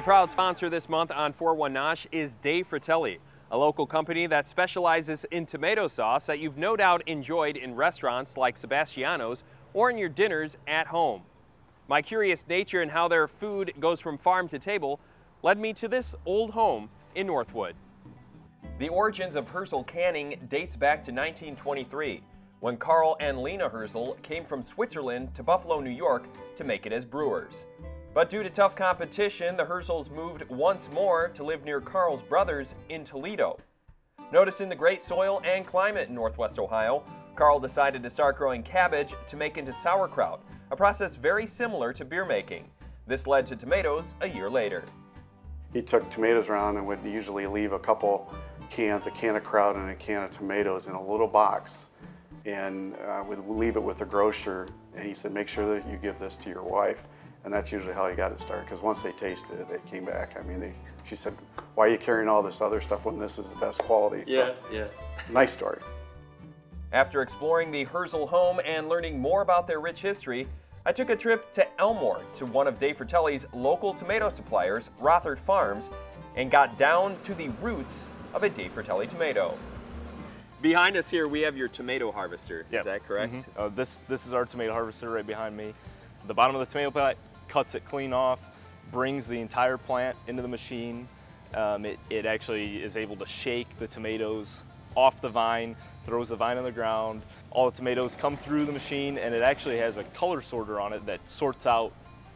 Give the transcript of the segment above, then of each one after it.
proud sponsor this month on For One Nosh is Dei Fratelli, a local company that specializes in tomato sauce that you've no doubt enjoyed in restaurants like Sebastiano's or in your dinners at home. My curious nature and how their food goes from farm to table led me to this old home in Northwood. The origins of Herzl canning dates back to 1923, when Carl and Lena Herzl came from Switzerland to Buffalo, New York to make it as brewers. But due to tough competition, the Herzls moved once more to live near Carl's brothers in Toledo. Noticing the great soil and climate in Northwest Ohio, Carl decided to start growing cabbage to make into sauerkraut, a process very similar to beer making. This led to tomatoes a year later. He took tomatoes around and would usually leave a couple cans, a can of kraut and a can of tomatoes in a little box, and would leave it with the grocer, and he said, make sure that you give this to your wife. And that's usually how he got it started, because once they tasted it, they came back. I mean, she said, why are you carrying all this other stuff when this is the best quality? Yeah. Nice story. After exploring the Herzl home and learning more about their rich history, I took a trip to Elmore to one of Dei Fratelli's local tomato suppliers, Rothard Farms, and got down to the roots of a Dei Fratelli tomato. Behind us here, we have your tomato harvester. Yep. Is that correct? Mm-hmm. This is our tomato harvester right behind me. The bottom of the tomato plant cuts it clean off, brings the entire plant into the machine. It actually is able to shake the tomatoes off the vine, throws the vine on the ground. All the tomatoes come through the machine, and it actually has a color sorter on it that sorts out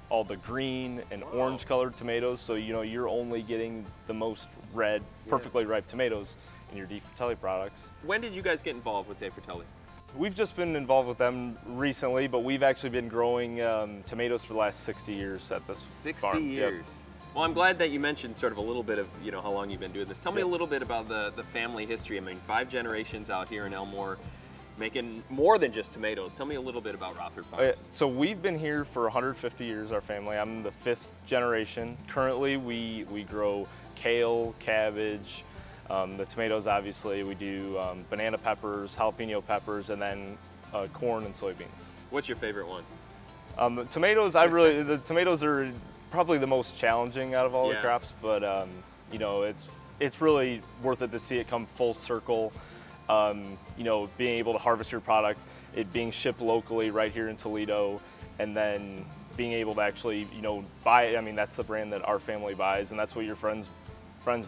all the green and orange colored tomatoes, so you know you're only getting the most red, perfectly ripe tomatoes in your Dei Fratelli products. When did you guys get involved with Dei Fratelli? We've just been involved with them recently, but we've actually been growing tomatoes for the last 60 years at this 60 farm. years. Yep. Well, I'm glad that you mentioned sort of a little bit of, you know, how long you've been doing this. Tell me a little bit about the family history. I mean, 5 generations out here in Elmore, making more than just tomatoes. Tell me a little bit about Rothard Farms. So we've been here for 150 years, our family. I'm the 5th generation. Currently, we grow kale, cabbage, the tomatoes, obviously. We do banana peppers, jalapeno peppers, and then corn and soybeans. What's your favorite one? Tomatoes, the tomatoes are probably the most challenging out of all the crops, but you know, it's really worth it to see it come full circle. You know, being able to harvest your product, it being shipped locally right here in Toledo, and then being able to actually, you know, buy it. I mean, that's the brand that our family buys, and that's what your friends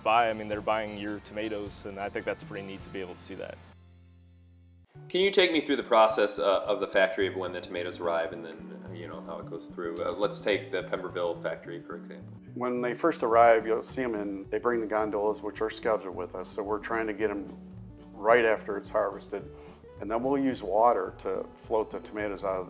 buy. I mean, they're buying your tomatoes, and I think that's pretty neat to be able to see that. Can you take me through the process of the factory of when the tomatoes arrive, and then, you know, how it goes through? Let's take the Pemberville factory, for example. When they first arrive, you'll see them in, they bring the gondolas, which are scheduled with us, so we're trying to get them right after it's harvested. And then we'll use water to float the tomatoes out of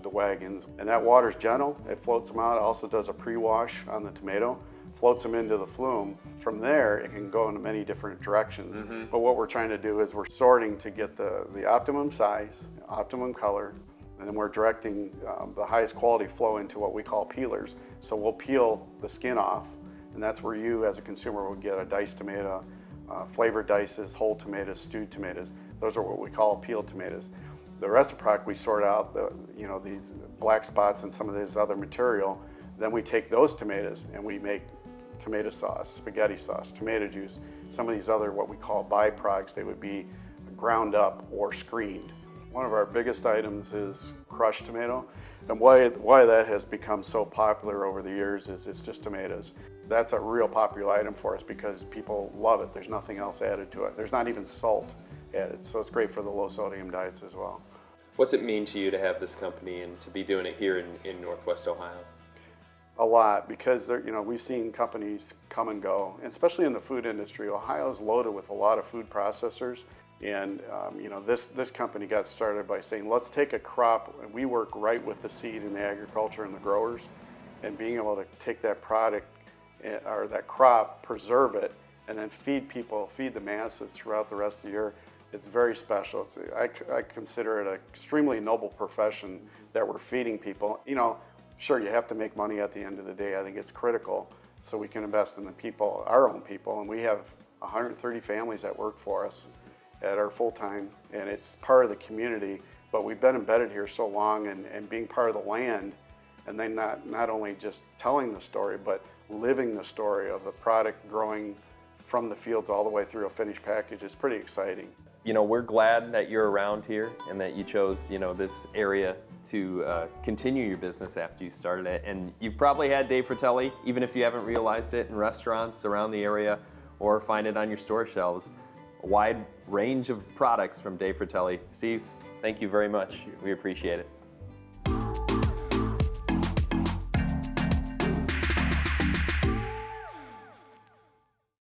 the wagons. And that water's gentle, it floats them out. It also does a pre-wash on the tomato, floats them into the flume. From there, it can go in many different directions. But what we're trying to do is we're sorting to get the optimum size, optimum color, and then we're directing the highest quality flow into what we call peelers. So we'll peel the skin off, and that's where you as a consumer will get a diced tomato, flavored dices, whole tomatoes, stewed tomatoes. Those are what we call peeled tomatoes. The rest of the product, we sort out you know, these black spots and some of this other material. Then we take those tomatoes and we make tomato sauce, spaghetti sauce, tomato juice, some of these other what we call byproducts. They would be ground up or screened. One of our biggest items is crushed tomato, and why that has become so popular over the years is it's just tomatoes. That's a real popular item for us because people love it. There's nothing else added to it. There's not even salt added, so it's great for the low sodium diets as well. What's it mean to you to have this company and to be doing it here in Northwest Ohio? A lot, because you know, we've seen companies come and go, and especially in the food industry. Ohio's loaded with a lot of food processors, and you know, this company got started by saying, let's take a crop, and we work right with the seed and the agriculture and the growers, and being able to take that product or that crop, preserve it, and then feed people, feed the masses throughout the rest of the year. It's very special. I consider it an extremely noble profession that we're feeding people. You know, sure, you have to make money at the end of the day. I think it's critical so we can invest in the people, our own people, and we have 130 families that work for us at our full-time, and it's part of the community, but we've been embedded here so long and being part of the land, and then not only just telling the story, but living the story of the product growing from the fields all the way through a finished package is pretty exciting. You know, we're glad that you're around here and that you chose, you know, this area to continue your business after you started it. And you've probably had Dei Fratelli, even if you haven't realized it, in restaurants around the area or find it on your store shelves. A wide range of products from Dei Fratelli. Steve, thank you very much. We appreciate it.